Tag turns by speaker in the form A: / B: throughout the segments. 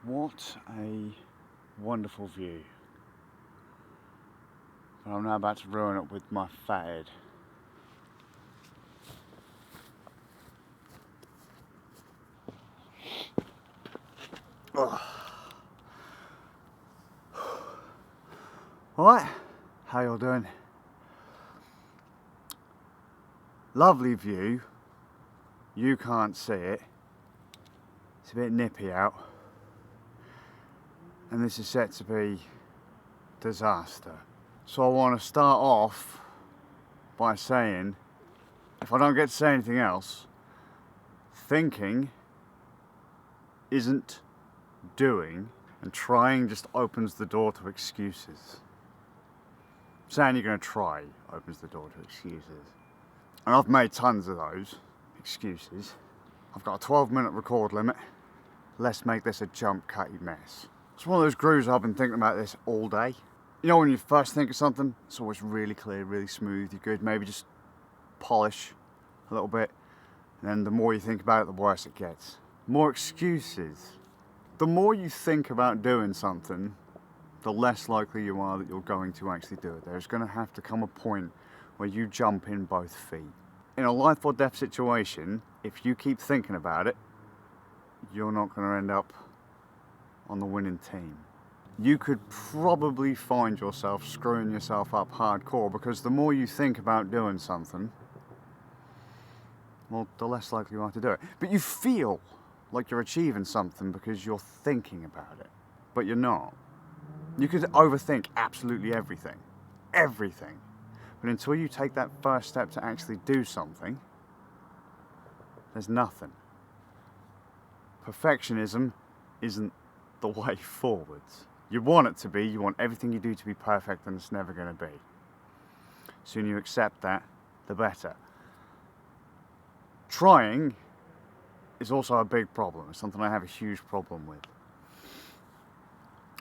A: What a wonderful view. But I'm now about to ruin it with my fat head. Alright, how y'all doing? Lovely view. You can't see it. It's a bit nippy out. And this is set to be disaster. So I want to start off by saying, if I don't get to say anything else, thinking isn't doing, and trying just opens the door to excuses. Saying you're going to try opens the door to excuses. And I've made tons of those excuses. I've got a 12-minute record limit. Let's make this a jump cutty mess. It's one of those grooves. I've been thinking about this all day. You know, when you first think of something, it's always really clear, really smooth, you're good, maybe just polish a little bit. And then the more you think about it, the worse it gets. More excuses. The more you think about doing something, the less likely you are that you're going to actually do it. There's going to have to come a point where you jump in both feet. In a life or death situation, if you keep thinking about it, you're not going to end up on the winning team. You could probably find yourself screwing yourself up hardcore, because the more you think about doing something, well, the less likely you are to do it. But you feel like you're achieving something because you're thinking about it, but you're not. You could overthink absolutely everything, but until you take that first step to actually do something, there's nothing. Perfectionism isn't the way forwards. You want it to be, you want everything you do to be perfect, and it's never going to be. The sooner you accept that, the better. Trying is also a big problem. It's something I have a huge problem with.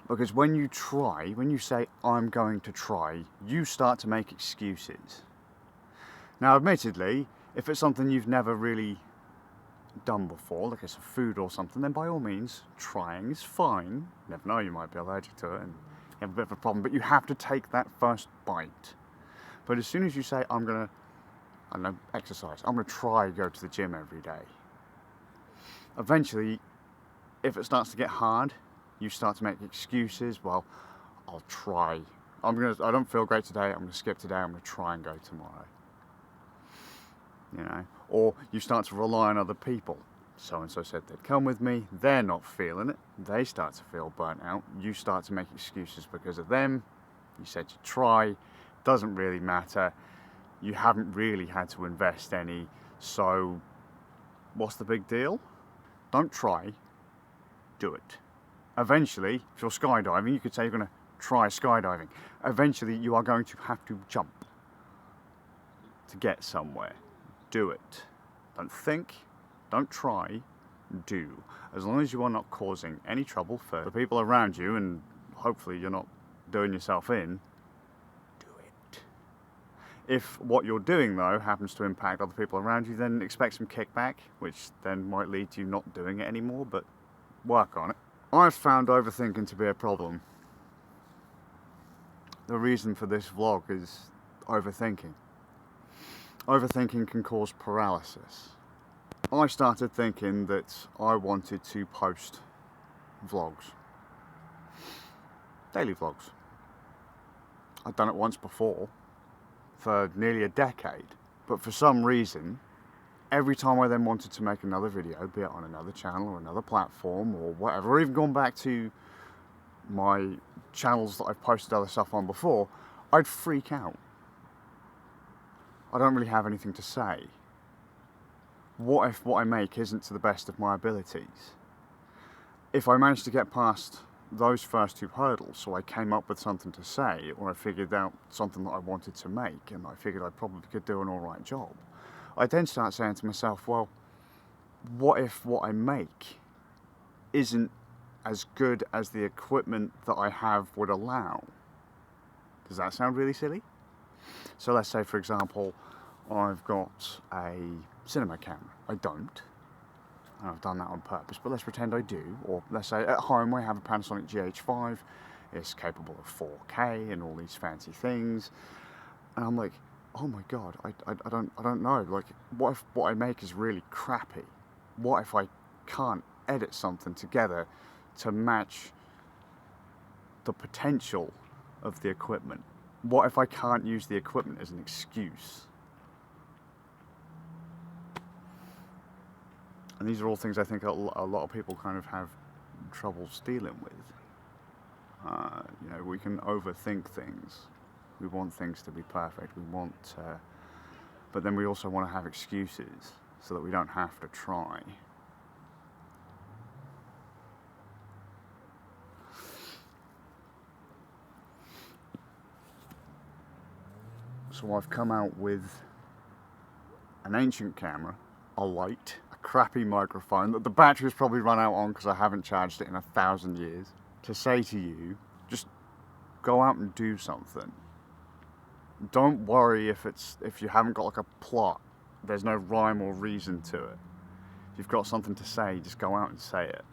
A: Because when you try, when you say, I'm going to try, you start to make excuses. Now, admittedly, if it's something you've never really done before, like it's a food or something, then by all means, trying is fine. You never know, you might be allergic to it and you have a bit of a problem, but you have to take that first bite. But as soon as you say, I'm going to, I don't know, exercise, I'm going to try go to the gym every day, eventually, if it starts to get hard, you start to make excuses. Well, I'll try. I don't feel great today, I'm going to skip today, I'm going to try and go tomorrow. You know, or you start to rely on other people. So-and-so said they'd come with me, they're not feeling it, they start to feel burnt out, you start to make excuses because of them, you said you try, doesn't really matter, you haven't really had to invest any, so what's the big deal? Don't try, do it. Eventually, if you're skydiving, you could say you're going to try skydiving. Eventually, you are going to have to jump to get somewhere. Do it. Don't think, don't try, do. As long as you are not causing any trouble for the people around you, and hopefully you're not doing yourself in, do it. If what you're doing, though, happens to impact other people around you, then expect some kickback, which then might lead to you not doing it anymore, but work on it. I've found overthinking to be a problem. The reason for this vlog is overthinking. Overthinking can cause paralysis. I started thinking that I wanted to post vlogs. Daily vlogs. I'd done it once before, for nearly a decade, but for some reason, every time I then wanted to make another video, be it on another channel or another platform or whatever, or even gone back to my channels that I've posted other stuff on before, I'd freak out. I don't really have anything to say. What if what I make isn't to the best of my abilities? If I managed to get past those first two hurdles, so I came up with something to say, or I figured out something that I wanted to make, and I figured I probably could do an alright job, I then start saying to myself, well, what if what I make isn't as good as the equipment that I have would allow? Does that sound really silly? So let's say, for example, I've got a cinema camera. I don't. and I've done that on purpose, but let's pretend I do. Or let's say at home I have a Panasonic GH5, it's capable of 4K and all these fancy things, and I'm like, oh my god, I don't know, like, what if what I make is really crappy? What if I can't edit something together to match the potential of the equipment? What if I can't use the equipment as an excuse? And these are all things I think a lot of people kind of have troubles dealing with. You know, we can overthink things. We want things to be perfect. We want, but then we also want to have excuses so that we don't have to try. So I've come out with an ancient camera, a light, a crappy microphone that the battery's probably run out on because I haven't charged it in 1,000 years, to say to you, just go out and do something. Don't worry if you haven't got like a plot. There's no rhyme or reason to it. If you've got something to say, just go out and say it.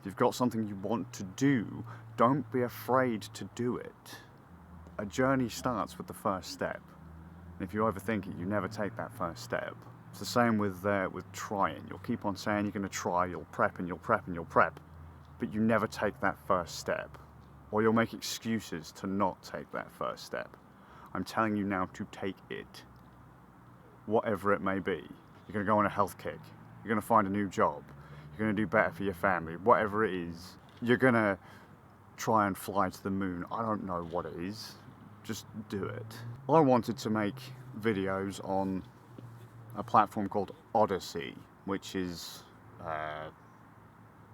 A: If you've got something you want to do, don't be afraid to do it. A journey starts with the first step. And if you overthink it, you never take that first step. It's the same with trying. You'll keep on saying you're going to try, you'll prep and you'll prep and you'll prep, but you never take that first step. Or you'll make excuses to not take that first step. I'm telling you now to take it. Whatever it may be. You're going to go on a health kick. You're going to find a new job. You're going to do better for your family. Whatever it is. You're going to try and fly to the moon. I don't know what it is. Just do it. I wanted to make videos on a platform called Odyssey, which is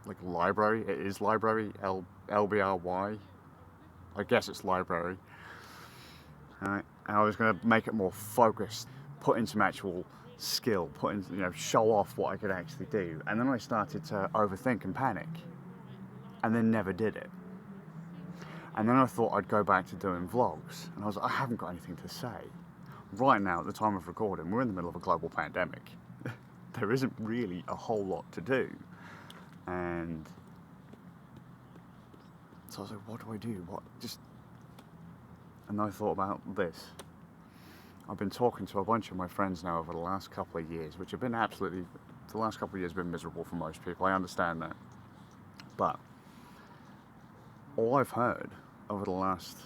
A: like library. It is library, LBRY. I guess it's library. And I was going to make it more focused, put in some actual skill, put in, you know, show off what I could actually do. And then I started to overthink and panic, and then never did it. And then I thought I'd go back to doing vlogs, and I was like, I haven't got anything to say. Right now, at the time of recording, we're in the middle of a global pandemic. There isn't really a whole lot to do. And so I was like, what do I do? And I thought about this. I've been talking to a bunch of my friends now over the last couple of years, which have been the last couple of years have been miserable for most people, I understand that. But all I've heard over the last,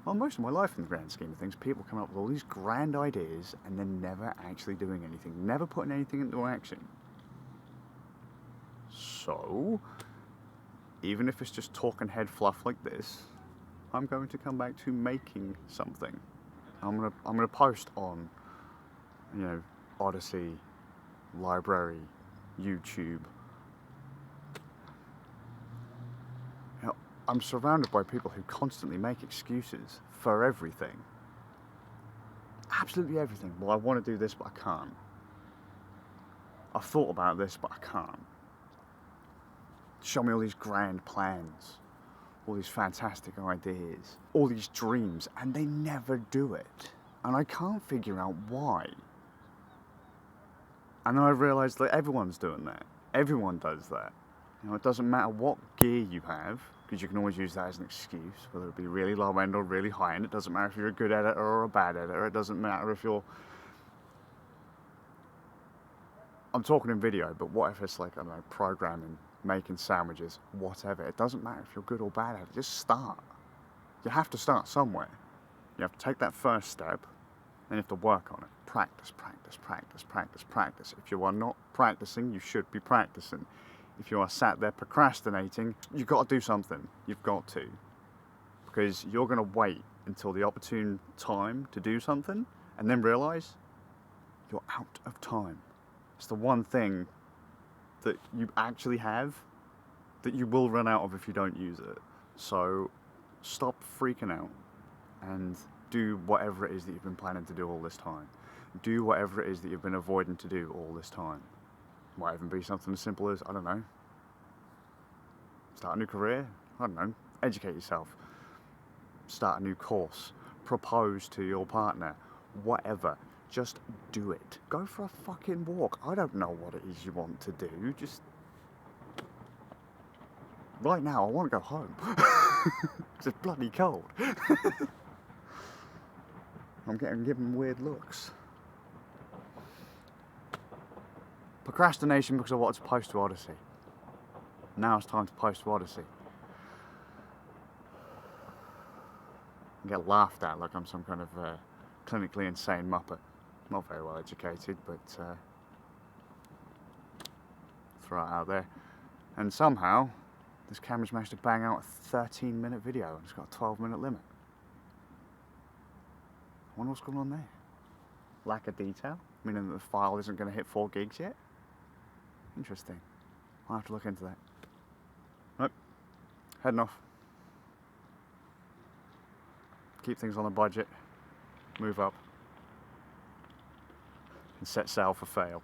A: well, most of my life in the grand scheme of things, people come up with all these grand ideas and then never actually doing anything, never putting anything into action. So, even if it's just talking head fluff like this, I'm going to come back to making something. I'm gonna post on, you know, Odyssey, library, YouTube. You know, I'm surrounded by people who constantly make excuses for everything. Absolutely everything. Well, I want to do this, but I can't. I've thought about this, but I can't. Show me all these grand plans, all these fantastic ideas, all these dreams, and they never do it. And I can't figure out why. And then I realised that everyone's doing that. Everyone does that. You know, it doesn't matter what gear you have, because you can always use that as an excuse, whether it be really low end or really high end. It doesn't matter if you're a good editor or a bad editor. It doesn't matter if you're... I'm talking in video, but what if it's like, I don't know, programming, making sandwiches, whatever. It doesn't matter if you're good or bad at it. Just start. You have to start somewhere. You have to take that first step, then you have to work on it. Practice, practice, practice, practice, practice. If you are not practicing, you should be practicing. If you are sat there procrastinating, you've got to do something. You've got to. Because you're going to wait until the opportune time to do something, and then realise you're out of time. It's the one thing that you actually have that you will run out of if you don't use it. So stop freaking out and do whatever it is that you've been planning to do all this time. Do whatever it is that you've been avoiding to do all this time. Might even be something as simple as, I don't know, start a new career, I don't know, educate yourself, start a new course, propose to your partner, whatever. Just do it. Go for a fucking walk. I don't know what it is you want to do. Just... Right now, I want to go home. It's bloody cold. I'm getting given weird looks. Procrastination because I wanted to post to Odyssey. Now it's time to post to Odyssey. I get laughed at like I'm some kind of clinically insane muppet. Not very well educated, but throw it out there. And somehow, this camera's managed to bang out a 13-minute video and it's got a 12-minute limit. I wonder what's going on there. Lack of detail, meaning that the file isn't going to hit 4 gigs yet? Interesting. I'll have to look into that. Nope. Heading off. Keep things on a budget. Move up. And set sail for fail.